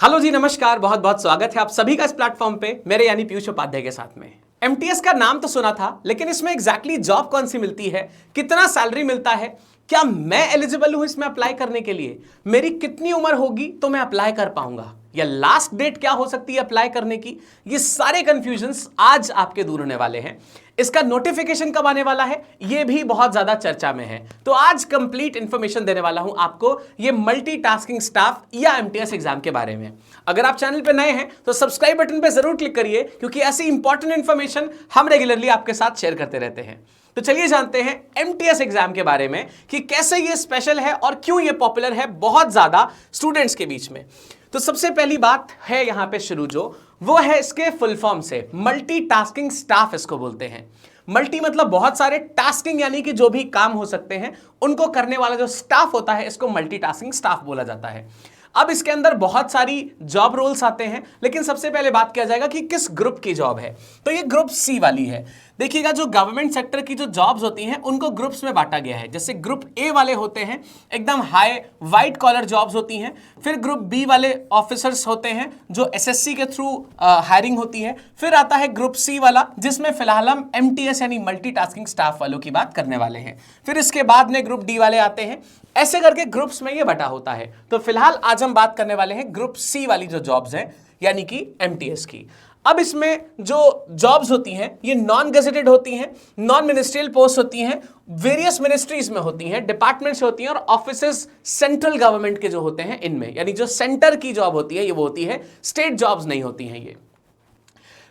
Hello जी, नमस्कार। बहुत बहुत स्वागत है आप सभी का इस प्लेटफॉर्म पे, मेरे यानी पीयूष उपाध्याय के साथ में। एमटीएस का नाम तो सुना था, लेकिन इसमें एग्जैक्टली जॉब कौन सी मिलती है, कितना सैलरी मिलता है, क्या मैं एलिजिबल हूं इसमें अप्लाई करने के लिए, मेरी कितनी उम्र होगी तो मैं अप्लाई कर पाऊंगा, या लास्ट डेट क्या हो सकती है अप्लाई करने की, ये सारे कंफ्यूजन्स आज आपके दूर होने वाले हैं। इसका नोटिफिकेशन कब आने वाला है ये भी बहुत ज्यादा चर्चा में है। तो आज कंप्लीट इंफॉर्मेशन देने वाला हूं आपको ये मल्टीटास्किंग स्टाफ या एमटीएस एग्जाम के बारे में। अगर आप चैनल पे नए हैं तो सब्सक्राइब बटन पे जरूर क्लिक करिए, क्योंकि ऐसी इंपॉर्टेंट इंफॉर्मेशन हम रेगुलरली आपके साथ शेयर करते रहते हैं। तो चलिए जानते हैं एमटीएस एग्जाम के बारे में कि कैसे ये स्पेशल है और क्यों ये पॉपुलर है बहुत ज्यादा स्टूडेंट्स के बीच में। तो सबसे पहली बात है यहां पे शुरू जो वो है इसके फुल फॉर्म से, मल्टीटास्किंग स्टाफ इसको बोलते हैं। मल्टी मतलब बहुत सारे, टास्किंग यानी कि जो भी काम हो सकते हैं उनको करने वाला जो स्टाफ होता है इसको मल्टीटास्किंग स्टाफ बोला जाता है। अब इसके अंदर बहुत सारी जॉब रोल्स आते हैं, लेकिन सबसे पहले बात किया जाएगा कि किस ग्रुप की जॉब है। तो ये ग्रुप सी वाली है। देखिएगा, जो गवर्नमेंट सेक्टर की जो जॉब्स होती हैं उनको ग्रुप्स में बांटा गया है। जैसे ग्रुप ए वाले होते हैं एकदम हाई वाइट कॉलर जॉब्स होती हैं, फिर ग्रुप बी वाले ऑफिसर्स होते हैं जो एसएससी के थ्रू हायरिंग होती है, फिर आता है ग्रुप सी वाला जिसमें फिलहाल हम एमटीएस यानी मल्टीटास्किंग स्टाफ वालों की बात करने वाले हैं। फिर इसके बाद में ग्रुप डी वाले आते हैं, ऐसे करके ग्रुप्स में ये बटा होता है। तो फिलहाल आज हम बात करने वाले हैं ग्रुप सी वाली जो जॉब्स हैं यानी कि एमटीएस की। अब इसमें जो जॉब्स होती हैं ये नॉन गेजेटेड होती हैं, नॉन मिनिस्ट्रियल पोस्ट होती हैं, वेरियस मिनिस्ट्रीज में होती हैं, डिपार्टमेंट्स होती हैं, और ऑफिसेस सेंट्रल गवर्नमेंट के जो होते हैं इनमें, यानी जो सेंटर की जॉब होती है ये वो होती है, स्टेट जॉब्स नहीं होती हैं ये।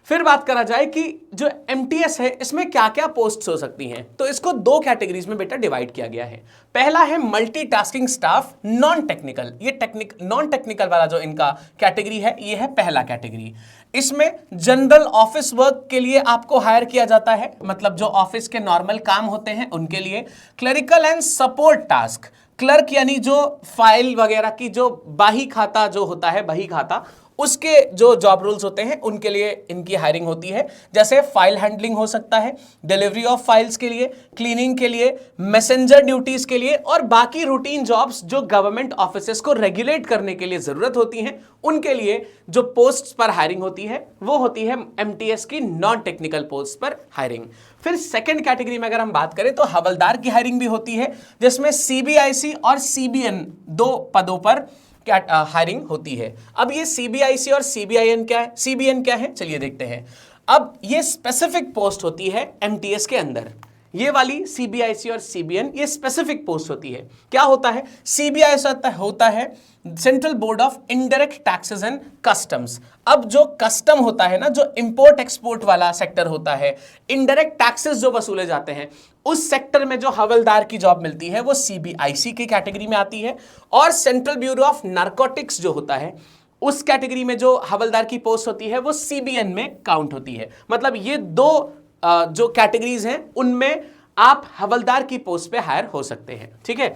फिर बात करा जाए कि जो एमटीएस है इसमें क्या क्या पोस्ट्स हो सकती हैं, तो इसको दो कैटेगरीज में बेटा डिवाइड किया गया है। पहला है मल्टीटास्किंग स्टाफ नॉन टेक्निकल। ये नॉन टेक्निकल वाला जो इनका कैटेगरी है ये है पहला कैटेगरी। इसमें जनरल ऑफिस वर्क के लिए आपको हायर किया जाता है, मतलब जो ऑफिस के नॉर्मल काम होते हैं उनके लिए। Clerical and support task, clerk यानी जो फाइल वगैरह की जो बाही खाता जो होता है, बही खाता, उसके जो जॉब रोल्स होते हैं उनके लिए इनकी हायरिंग होती है। जैसे फाइल हैंडलिंग हो सकता है, डिलीवरी ऑफ फाइल्स के लिए, क्लीनिंग के लिए, मैसेंजर ड्यूटीज के लिए, और बाकी रूटीन जॉब्स जो गवर्नमेंट ऑफिसेस को रेगुलेट करने के लिए जरूरत होती हैं उनके लिए जो पोस्ट्स पर हायरिंग होती है वो होती है एमटीएस की नॉन टेक्निकल पोस्ट पर हायरिंग। फिर सेकंड कैटेगरी में अगर हम बात करें तो हवलदार की हायरिंग भी होती है, जिसमें सीबीआईसी और सीबीएन दो पदों पर हायरिंग होती है। अब ये सीबीआईसी और सीबीआईएन क्या है, सीबीएन क्या है, चलिए देखते हैं। अब ये स्पेसिफिक पोस्ट होती है एमटीएस के अंदर। ये वाली सीबीआईसी और सीबीएन ये स्पेसिफिक पोस्ट होती है। क्या होता है, सीबीआईसी होता है central board of indirect taxes and customs. अब जो कस्टम होता है ना, जो इंपोर्ट एक्सपोर्ट वाला सेक्टर होता है, इनडायरेक्ट टैक्सेस जो वसूले जाते हैं, उस सेक्टर में जो हवलदार की जॉब मिलती है वो सीबीआईसी की कैटेगरी में आती है। और सेंट्रल ब्यूरो ऑफ नारकोटिक्स जो होता है उस कैटेगरी में जो हवलदार की पोस्ट होती है वो सीबीएन में काउंट होती है। मतलब ये दो जो कैटेगरीज हैं उनमें आप हवलदार की पोस्ट पे हायर हो सकते हैं, ठीक है।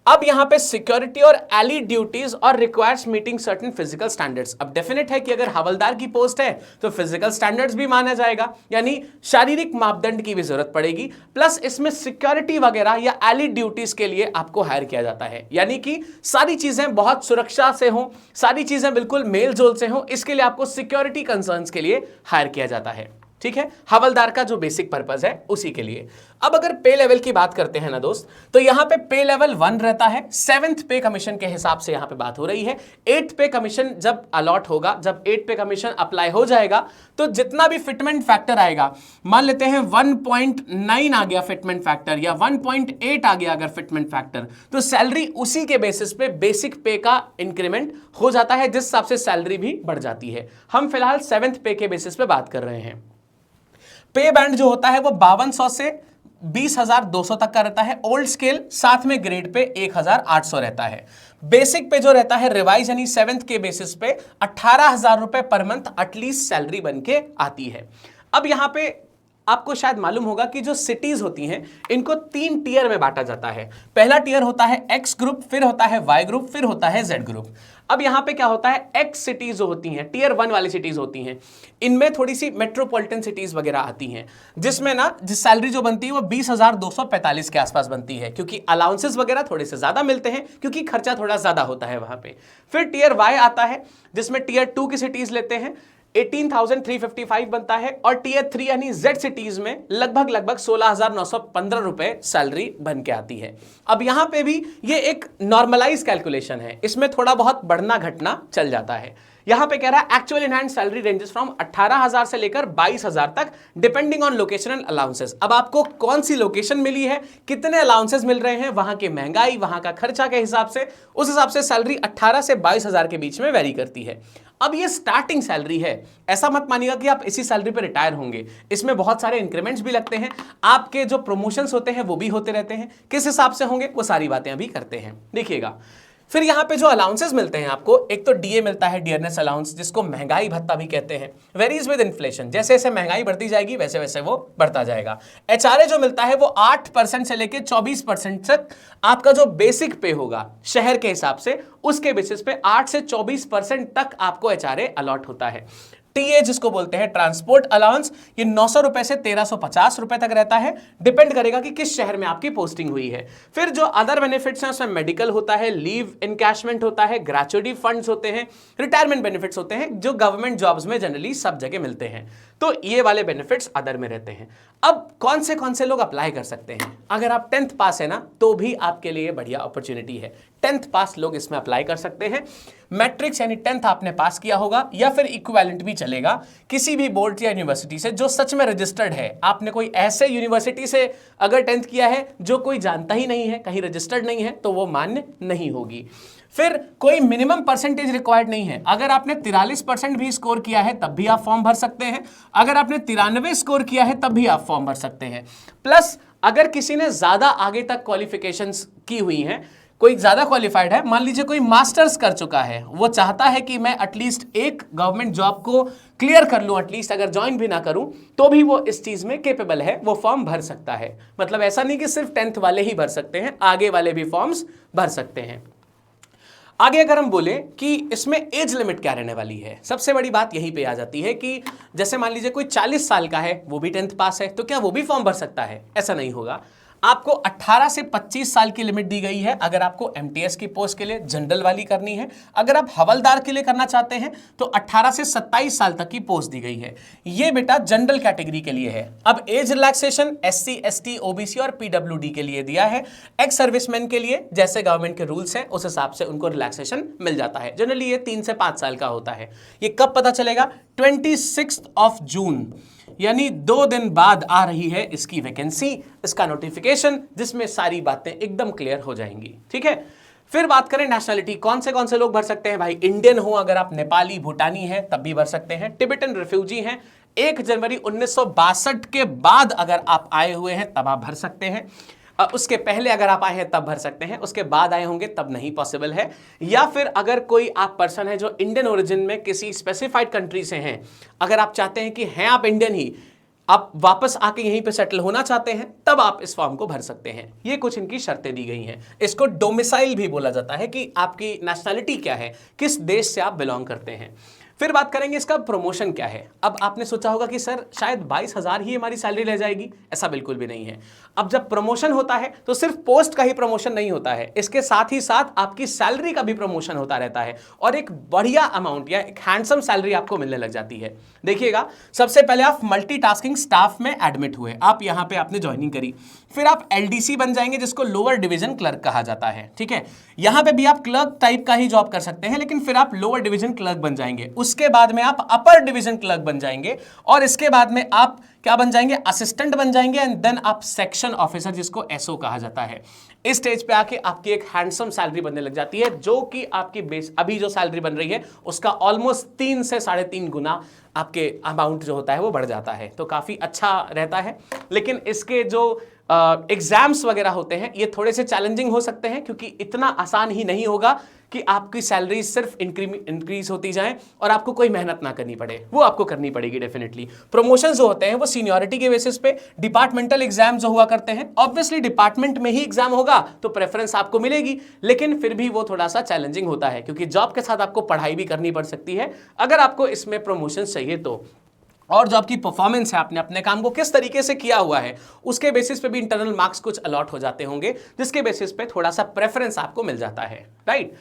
अब यहां पे सिक्योरिटी और एली ड्यूटीज और requires meeting certain physical standards. अब डेफिनेट है कि अगर हवलदार की पोस्ट है तो फिजिकल स्टैंडर्ड्स भी माना जाएगा, यानी शारीरिक मापदंड की भी जरूरत पड़ेगी। प्लस इसमें सिक्योरिटी वगैरह या एली ड्यूटीज के लिए आपको हायर किया जाता है, यानी कि सारी चीजें बहुत सुरक्षा से हों, सारी चीजें बिल्कुल मेल जोल से हों, इसके लिए आपको सिक्योरिटी कंसर्न्स के लिए हायर किया जाता है, ठीक है। हवलदार का जो बेसिक पर्पस है उसी के लिए। अब अगर पे लेवल की बात करते हैं ना दोस्त, तो यहां पे पे लेवल 1 रहता है। 7th पे कमीशन के हिसाब से यहां पे बात हो रही है। 8th पे कमीशन जब अलॉट होगा, जब 8th पे कमीशन अप्लाई हो जाएगा तो जितना भी फिटमेंट फैक्टर आएगा, मान लेते हैं 1.9 आ गया फिटमेंट फैक्टर या 1.8 आ गया अगर फिटमेंट फैक्टर, तो सैलरी उसी के बेसिस पे बेसिक पे का इंक्रीमेंट हो जाता है, जिस हिसाब से सैलरी भी बढ़ जाती है। हम फिलहाल 7th पे के बेसिस पे बात कर रहे हैं। पे बैंड जो होता है वो 5200 से 20,200 तक का रहता है। ओल्ड स्केल साथ में ग्रेड पे 1,800 रहता है। बेसिक पे जो रहता है रिवाइज यानी 7th के बेसिस पे 18,000 रुपए पर मंथ एटलीस्ट सैलरी बन के आती है। अब यहां पे आपको शायद मालूम होगा कि जो सिटीज होती हैं इनको 3 टियर में बांटा जाता है। पहला टियर होता है एक्स ग्रुप, फिर होता है वाई ग्रुप, फिर होता है जेड ग्रुप। अब यहां पे क्या होता है, एक्स सिटीज जो होती हैं, टीयर 1 वाली सिटीज होती हैं, इनमें थोड़ी सी मेट्रोपॉलिटन सिटीज वगैरह आती हैं, जिसमें ना जिस सैलरी जो बनती है वो 20,245 के आसपास बनती है, क्योंकि अलाउंसेस वगैरह थोड़े से ज्यादा मिलते हैं, क्योंकि खर्चा थोड़ा ज्यादा होता है वहां पे। फिर टीयर वाई आता है, जिसमें टीयर 2 की सिटीज लेते हैं, 18,355 बनता है, और टीयर 3 यानी जेड सिटीज में लगभग 16,915 रुपए सैलरी बन के आती है। अब यहां पे भी ये एक नॉर्मलाइज कैलकुलेशन है, इसमें थोड़ा बहुत बढ़ना घटना चल जाता है। यहां पे कह रहा है actual in hand salary ranges from 18,000 से लेकर 22,000 तक depending on location and allowances. अब आपको कौन सी लोकेशन मिली है, कितने अलाउंसेस मिल रहे हैं, वहां की महंगाई, वहां का खर्चा के हिसाब से, उस हिसाब से सैलरी 18 से 22,000 के बीच में वेरी करती है। अब ये स्टार्टिंग सैलरी है, ऐसा मत मानिएगा कि आप इसी सैलरी पर रिटायर होंगे, इसमें बहुत सारे इंक्रीमेंट्स भी लगते हैं, आपके जो प्रमोशंस होते हैं वो भी होते रहते हैं, किस हिसाब से होंगे वो सारी बातें अभी करते हैं, देखिएगा। फिर यहां पे जो अलाउंसेस मिलते हैं आपको, एक तो डीए मिलता है, डियरनेस अलाउंस, जिसको महंगाई भत्ता भी कहते हैं, वेरीज विद इन्फ्लेशन, जैसे जैसे महंगाई बढ़ती जाएगी वैसे वैसे वो बढ़ता जाएगा। एचआरए जो मिलता है वो 8% से लेकर 24% तक आपका जो बेसिक पे होगा शहर के हिसाब से, उसके बेसिस पे 8 से 24% तक आपको एचआरए अलॉट होता है। टीए जिसको बोलते हैं ट्रांसपोर्ट अलाउंस, ये 900 रुपए से 1350 रुपए तक रहता है, डिपेंड करेगा कि किस शहर में आपकी पोस्टिंग हुई है। फिर जो अदर बेनिफिट्स हैं उसमें मेडिकल होता है, लीव इनकैशमेंट होता है, ग्रेचुइटी फंड्स होते हैं, रिटायरमेंट बेनिफिट्स होते हैं, जो गवर्नमेंट जॉब्स में जनरली सब जगह मिलते हैं, तो ये वाले बेनिफिट्स अदर में रहते हैं। अब कौन से लोग अप्लाई कर सकते हैं? अगर आप 10th पास है ना, तो भी आपके लिए बढ़िया अपॉर्चुनिटी है, 10th पास लोग इसमें अप्लाई कर सकते हैं। मैट्रिक्स यानी 10th आपने पास किया होगा, या फिर इक्विवेलेंट भी चलेगा, किसी भी बोर्ड या यूनिवर्सिटी से जो सच में रजिस्टर्ड है। आपने कोई ऐसे यूनिवर्सिटी से अगर 10th किया है जो कोई जानता ही नहीं है, कहीं रजिस्टर्ड नहीं है, तो वो मान्य नहीं होगी। फिर कोई मिनिमम परसेंटेज रिक्वायर्ड नहीं है, अगर आपने 43% भी स्कोर किया है तब भी आप फॉर्म भर सकते हैं, अगर आपने 93 स्कोर किया है तब भी आप फॉर्म भर सकते हैं। प्लस अगर किसी ने ज्यादा आगे तक क्वालिफिकेशंस की हुई हैं, कोई ज्यादा क्वालिफाइड है, मान लीजिए कोई मास्टर्स कर चुका है, वो चाहता है कि मैं एटलीस्ट एक गवर्नमेंट जॉब को क्लियर कर लूं, एटलीस्ट अगर ज्वाइन भी ना करूं तो भी वो इस चीज में कैपेबल है, वो फॉर्म भर सकता है। मतलब ऐसा नहीं कि सिर्फ 10th वाले ही भर सकते हैं, आगे वाले भी फॉर्म्स भर सकते हैं। आगे अगर हम बोले कि इसमें एज लिमिट क्या रहने वाली है, सबसे बड़ी बात यहीं पे आ जाती है कि जैसे मान लीजिए कोई 40 साल का है, वो भी 10th पास है, तो क्या वो भी फॉर्म भर सकता है? ऐसा नहीं होगा। आपको 18 से 25 साल की लिमिट दी गई है अगर आपको एमटीएस की पोस्ट के लिए जनरल वाली करनी है। अगर आप हवलदार के लिए करना चाहते हैं तो 18 से 27 साल तक की पोस्ट दी गई है। ये बेटा जनरल कैटेगरी के लिए है। अब age relaxation SC, ST, OBC और पीडब्ल्यूडी के लिए दिया है। एक्स सर्विसमैन के लिए जैसे गवर्नमेंट के रूल्स हैं उस हिसाब से उनको रिलैक्सेशन मिल जाता है। जनरली ये 3 से 5 साल का होता है। ये कब पता चलेगा? 26 जून, यानी 2 दिन बाद आ रही है इसकी वैकेंसी, इसका नोटिफिकेशन, जिसमें सारी बातें एकदम क्लियर हो जाएंगी। ठीक है। फिर बात करें नेशनलिटी, कौन से लोग भर सकते हैं? भाई इंडियन हो, अगर आप नेपाली भूटानी हैं तब भी भर सकते हैं। टिबेटन रिफ्यूजी हैं, 1 जनवरी 1962 के बाद अगर आप आए हुए हैं तब आप भर सकते हैं। उसके पहले अगर आप आए हैं तब भर सकते हैं, उसके बाद आए होंगे तब नहीं पॉसिबल है। या फिर अगर कोई आप पर्सन है जो इंडियन ओरिजिन में किसी स्पेसिफाइड कंट्री से हैं, अगर आप चाहते हैं कि हैं आप इंडियन ही, आप वापस आके यहीं पे सेटल होना चाहते हैं, तब आप इस फॉर्म को भर सकते हैं। ये कुछ इनकी शर्तें दी गई हैं। इसको डोमिसाइल भी बोला जाता है कि आपकी नेशनलिटी क्या है, किस देश से आप बिलोंग करते हैं। फिर बात करेंगे इसका प्रमोशन क्या है। अब आपने सोचा होगा कि सर शायद 22,000 ही हमारी सैलरी रह जाएगी, ऐसा बिल्कुल भी नहीं है। अब जब प्रमोशन होता है तो सिर्फ पोस्ट का ही प्रमोशन नहीं होता है, इसके साथ ही साथ आपकी सैलरी का भी प्रमोशन होता रहता है और एक बढ़िया अमाउंट या एक हैंडसम सैलरी आपको मिलने लग जाती है। देखिएगा, सबसे पहले आप मल्टीटास्किंग स्टाफ में एडमिट हुए, आप यहां पे आपने ज्वाइनिंग करी, फिर आप एलडीसी बन जाएंगे जिसको लोअर डिवीजन क्लर्क कहा जाता है। ठीक है, यहां पे भी आप क्लर्क टाइप का ही जॉब कर सकते हैं, लेकिन फिर आप लोअर डिवीजन क्लर्क बन जाएंगे। उसके बाद में आप अपर डिवीजन क्लर्क बन जाएंगे और इसके बाद में आप क्या बन जाएंगे? असिस्टेंट बन जाएंगे एंड देन आप सेक्शन ऑफिसर, जिसको एसओ कहा जाता है। इस स्टेज पे आके आपकी एक हैंडसम सैलरी बनने लग जाती है, जो कि आपकी बेस अभी जो सैलरी बन रही है उसका ऑलमोस्ट 3 से 3.5 गुना आपके अमाउंट जो होता है वो बढ़ जाता है। तो काफी अच्छा रहता है। लेकिन इसके जो एग्जाम्स वगैरह होते हैं, ये थोड़े से चैलेंजिंग हो सकते हैं क्योंकि इतना आसान ही नहीं होगा कि आपकी सैलरी सिर्फ इंक्रीज होती जाए और आपको कोई मेहनत ना करनी पड़े। वो आपको करनी पड़ेगी डेफिनेटली। प्रमोशन जो होते हैं वो सीनियरिटी के बेसिस पे डिपार्टमेंटल एग्जाम जो हुआ करते हैं, ऑब्वियसली डिपार्टमेंट में ही एग्जाम होगा तो प्रेफरेंस आपको मिलेगी, लेकिन फिर भी वो थोड़ा सा चैलेंजिंग होता है क्योंकि जॉब के साथ आपको पढ़ाई भी करनी पड़ सकती है अगर आपको इसमें प्रमोशन चाहिए तो। और जो आपकी परफॉर्मेंस है, आपने अपने काम को किस तरीके से किया हुआ है, उसके बेसिस पे भी इंटरनल मार्क्स कुछ अलॉट हो जाते होंगे, जिसके बेसिस पे थोड़ा सा प्रेफरेंस आपको मिल जाता है, राइट।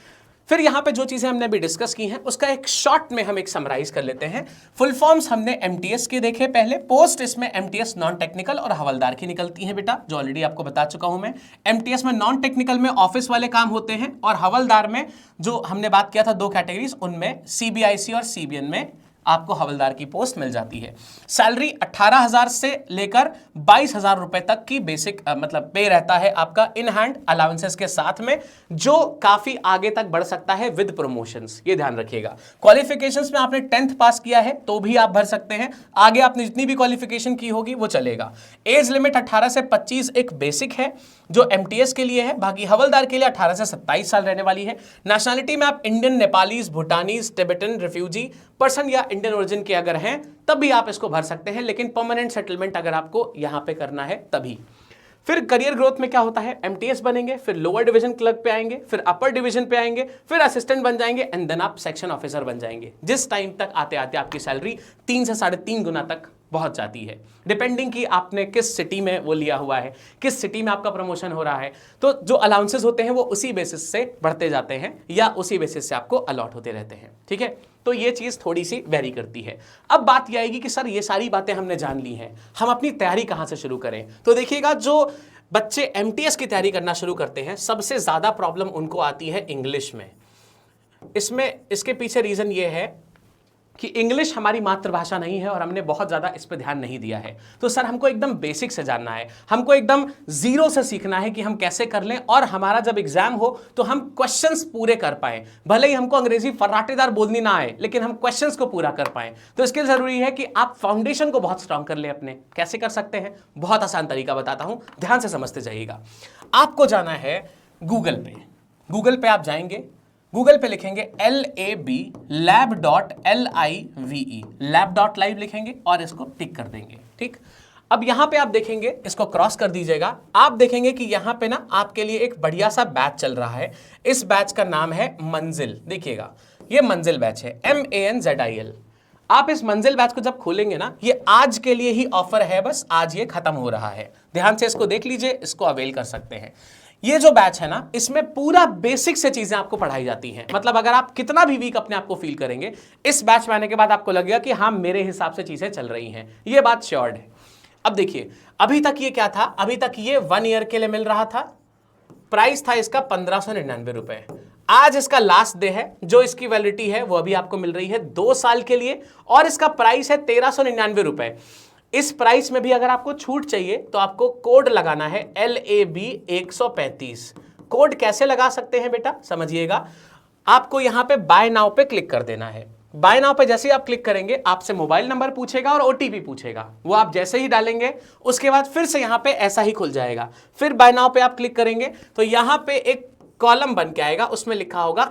फिर यहां पे जो चीजें हमने अभी डिस्कस की हैं उसका एक शॉर्ट में हम एक समराइज कर लेते हैं। फुल फॉर्म्स हमने एमटीएस के देखे पहले, पोस्ट इसमें एमटीएस नॉन टेक्निकल और हवलदार की निकलती हैं बेटा, जो ऑलरेडी आपको बता चुका हूं मैं। एमटीएस में नॉन टेक्निकल में ऑफिस वाले काम होते हैं और हवलदार में जो हमने बात किया था 2 कैटेगरीज, उनमें सीबीआईसी और सीबीएन में आपको हवलदार की पोस्ट मिल जाती है। सैलरी 18,000 से लेकर 22,000 रुपए तक की बेसिक मतलब पे रहता है आपका इन हैंड अलाउंसेस के साथ में, जो काफी आगे तक बढ़ सकता है विद प्रमोशंस, ये ध्यान रखिएगा। क्वालिफिकेशंस में आपने 10th पास किया है तो भी आप भर सकते हैं, आगे आपने जितनी भी क्वालिफिकेशन की होगी वो चलेगा। एज लिमिट 18 से 25 एक बेसिक है जो एमटीएस के लिए है, बाकी हवलदार के लिए 18 से 27 साल रहने वाली है। नेशनलिटी में आप Indian, Nepalese, भूटानीज, Tibetan, refugee person या इंडियन ओरिजिन के अगर हैं तब भी आप इसको भर सकते हैं, लेकिन परमानेंट सेटलमेंट अगर आपको यहां पे करना है तभी। फिर करियर ग्रोथ में क्या होता है, एमटीएस बनेंगे, फिर लोअर डिवीजन क्लर्क पे आएंगे, फिर अपर डिवीजन पे आएंगे, फिर असिस्टेंट बन जाएंगे एंड देन आप सेक्शन ऑफिसर बन जाएंगे, जिस टाइम तक आते आते आपकी सैलरी 3 से 3.5 गुना तक पहुंच जाती है, डिपेंडिंग कि आपने किस सिटी में वो लिया हुआ है, किस सिटी में आपका प्रमोशन हो रहा है। तो जो अलाउंसेस होते हैं वो उसी बेसिस से बढ़ते जाते हैं या उसी बेसिस से आपको अलॉट होते रहते हैं, ठीक है। तो ये चीज थोड़ी सी वेरी करती है। अब बात यह आएगी कि सर ये सारी बातें हमने जान ली हैं, हम अपनी तैयारी कहां से शुरू करें। तो देखिएगा, जो बच्चे एमटीएस की तैयारी करना शुरू करते हैं सबसे ज्यादा प्रॉब्लम उनको आती है इंग्लिश में। इसके पीछे रीजन ये है कि इंग्लिश हमारी मातृभाषा नहीं है और हमने बहुत ज़्यादा इस पर ध्यान नहीं दिया है। तो सर हमको एकदम बेसिक से जानना है, हमको एकदम जीरो से सीखना है कि हम कैसे कर लें और हमारा जब एग्जाम हो तो हम क्वेश्चंस पूरे कर पाएं। भले ही हमको अंग्रेजी फर्राटेदार बोलनी ना आए लेकिन हम क्वेश्चंस को पूरा कर पाएं। तो इसके लिए ज़रूरी है कि आप फाउंडेशन को बहुत स्ट्रांग कर लें अपने। कैसे कर सकते हैं, बहुत आसान तरीका बताता हूं, ध्यान से समझते जाइएगा। आपको जाना है गूगल पे आप जाएंगे, गूगल पे लिखेंगे LAB lab.live lab.live लिखेंगे और इसको टिक कर देंगे, ठीक। अब यहां पे आप देखेंगे, इसको क्रॉस कर दीजिएगा, आप देखेंगे कि यहां पे ना आपके लिए एक बढ़िया सा बैच चल रहा है। इस बैच का नाम है मंजिल। देखिएगा, ये मंजिल बैच है, MANZIL। आप इस मंजिल बैच को जब खोलेंगे ना, ये आज के लिए ही ऑफर है, बस आज ये खत्म हो रहा है। ध्यान से इसको देख लीजिए, इसको अवेल कर सकते हैं। ये जो बैच है ना, इसमें पूरा बेसिक से चीजें आपको पढ़ाई जाती हैं। मतलब अगर आप कितना भी वीक अपने आप को फील करेंगे, इस बैच में आने के बाद आपको लगेगा कि हाँ मेरे हिसाब से चीजें चल रही हैं, ये बात श्योर्ड है। अब देखिए, अभी तक ये क्या था, अभी तक ये 1 ईयर के लिए मिल रहा था, प्राइस था इसका 1599 रुपए। आज इसका लास्ट डे है, जो इसकी वैलिडिटी है वो अभी आपको मिल रही है 2 साल के लिए और इसका प्राइस है 1399 रुपए। इस प्राइस में भी अगर आपको छूट चाहिए तो आपको कोड लगाना है LAB 135। कोड कैसे लगा सकते हैं बेटा, समझिएगा। आपको यहां पे बाय नाउ पे क्लिक कर देना है। बाय नाउ पे जैसे ही आप क्लिक करेंगे आपसे मोबाइल नंबर पूछेगा और OTP पूछेगा, वो आप जैसे ही डालेंगे उसके बाद फिर से यहां पे ऐसा ही खुल जाएगा। फिर बाय नाउ पे आप क्लिक करेंगे तो यहां पे एक कॉलम बन के आएगा, उसमें लिखा होगा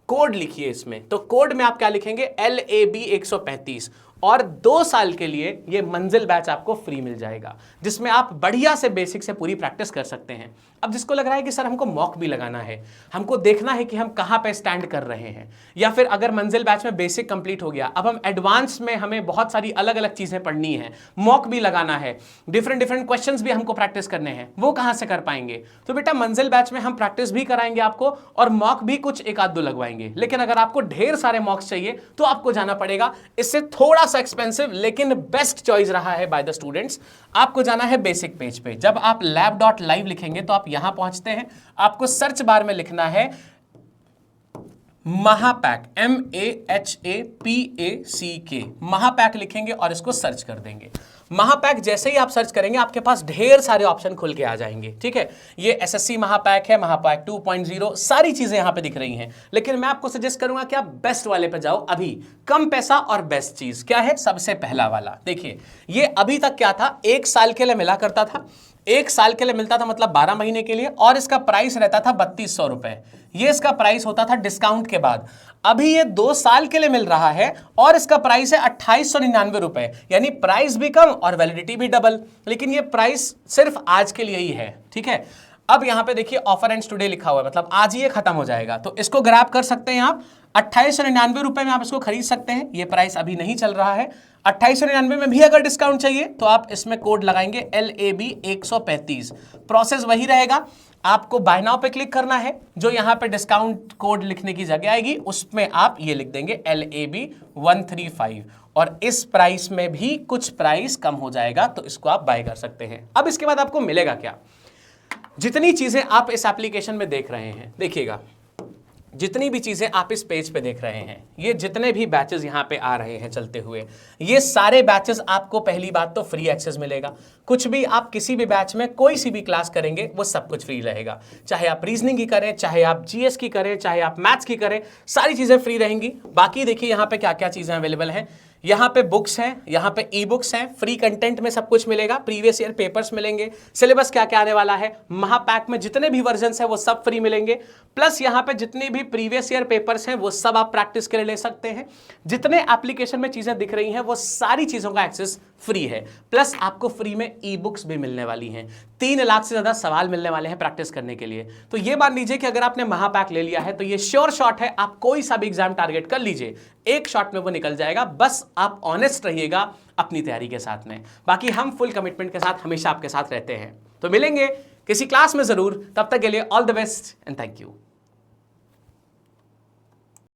कोड लिखिए इसमें। तो कोड में आप क्या लिखेंगे, LAB 135 और 2 साल के लिए ये मंजिल बैच आपको फ्री मिल जाएगा, जिसमें आप बढ़िया से बेसिक से पूरी प्रैक्टिस कर सकते हैं। अब जिसको लग रहा है कि सर हमको मॉक भी लगाना है, हमको देखना है कि हम कहां पे स्टैंड कर रहे हैं, या फिर अगर मंजिल बैच में बेसिक कंप्लीट हो गया, अब हम एडवांस में हमें बहुत सारी अलग अलग चीजें पढ़नी है, मॉक भी लगाना है, डिफरेंट क्वेश्चंस भी हमको प्रैक्टिस करने हैं, वो कहां से कर पाएंगे। तो बेटा मंजिल बैच में हम प्रैक्टिस भी कराएंगे आपको और मॉक भी कुछ 1-2 लगवाएंगे। लेकिन अगर आपको ढेर सारे मॉक्स चाहिए तो आपको जाना पड़ेगा, इससे थोड़ा एक्सपेंसिव लेकिन बेस्ट चॉइस रहा है बाय द स्टूडेंट्स। आपको जाना है बेसिक पेज पे। जब आप lab.live लिखेंगे तो आप यहां पहुंचते हैं, आपको सर्च बार में लिखना है महापैक, MAHAPACK, महापैक लिखेंगे और इसको सर्च कर देंगे। महापैक जैसे ही आप सर्च करेंगे आपके पास ढेर सारे ऑप्शन खुल के आ जाएंगे, ठीक है। ये SSC महापैक है, महापैक 2.0, सारी चीजें यहां पे दिख रही हैं। लेकिन मैं आपको सजेस्ट करूंगा कि आप बेस्ट वाले पे जाओ। अभी कम पैसा और बेस्ट चीज क्या है, सबसे पहला वाला देखिए। ये अभी तक क्या था, 1 साल के लिए मिला करता था। 1 साल के लिए मिलता था, मतलब 12 महीने के लिए, और इसका प्राइस रहता था 3200 रुपए। ये इसका प्राइस होता था डिस्काउंट के बाद। अभी ये 2 साल के लिए मिल रहा है और इसका प्राइस है 2899 रुपए, यानी प्राइस भी कम और वैलिडिटी भी डबल। लेकिन ये प्राइस सिर्फ आज के लिए ही है, ठीक है। अब यहां पे देखिए ऑफर एंड्स टुडे लिखा हुआ है, मतलब आज ही ये खत्म हो जाएगा, तो इसको ग्रैब कर सकते हैं आप। 2899 रुपए में आप इसको खरीद सकते हैं। ये प्राइस अभी नहीं चल रहा है। 2899 में भी अगर डिस्काउंट चाहिए तो आप इसमें कोड लगाएंगे LAB 135। प्रोसेस वही रहेगा, आपको बाय नाउ पे क्लिक करना है, जो यहां पे डिस्काउंट कोड लिखने की जगह आएगी उसमें आप ये लिख देंगे LAB 135, और इस प्राइस में भी कुछ प्राइस कम हो जाएगा, तो इसको आप बाय कर सकते हैं। अब इसके बाद आपको मिलेगा क्या? जितनी चीजें आप इस एप्लीकेशन में देख रहे हैं, देखिएगा, जितनी भी चीजें आप इस पेज पे देख रहे हैं, ये जितने भी बैचेस यहाँ पे आ रहे हैं चलते हुए, ये सारे बैचेस आपको पहली बात तो फ्री एक्सेस मिलेगा। कुछ भी आप किसी भी बैच में कोई सी भी क्लास करेंगे वो सब कुछ फ्री रहेगा। चाहे आप रीजनिंग की करें, चाहे आप GS की करें, चाहे आप मैथ्स की करें, सारी चीजें फ्री रहेंगी। बाकी देखिए यहाँ पे क्या क्या चीजें अवेलेबल हैं। यहाँ पे बुक्स हैं, यहाँ पे ई बुक्स हैं, फ्री कंटेंट में सब कुछ मिलेगा, प्रीवियस ईयर पेपर्स मिलेंगे, सिलेबस क्या क्या आने वाला है, महापैक में जितने भी वर्जन्स हैं वो सब फ्री मिलेंगे। प्लस यहाँ पे जितने भी प्रीवियस ईयर पेपर्स हैं वो सब आप प्रैक्टिस के लिए ले सकते हैं। जितने एप्लीकेशन में चीजें दिख रही हैं वो सारी चीजों का एक्सेस फ्री है। प्लस आपको फ्री में ई बुक्स भी मिलने वाली हैं। 3 लाख से ज्यादा सवाल मिलने वाले हैं प्रैक्टिस करने के लिए। तो ये मान लीजिए कि अगर आपने महापैक ले लिया है तो ये श्योर शॉट है, आप कोई सा भी एग्जाम टारगेट कर लीजिए, एक शॉट में वो निकल जाएगा। बस आप ऑनेस्ट रहिएगा अपनी तैयारी के साथ में। बाकी हम फुल कमिटमेंट के साथ हमेशा आपके साथ रहते हैं। तो मिलेंगे किसी क्लास में जरूर, तब तक के लिए all the best and thank you.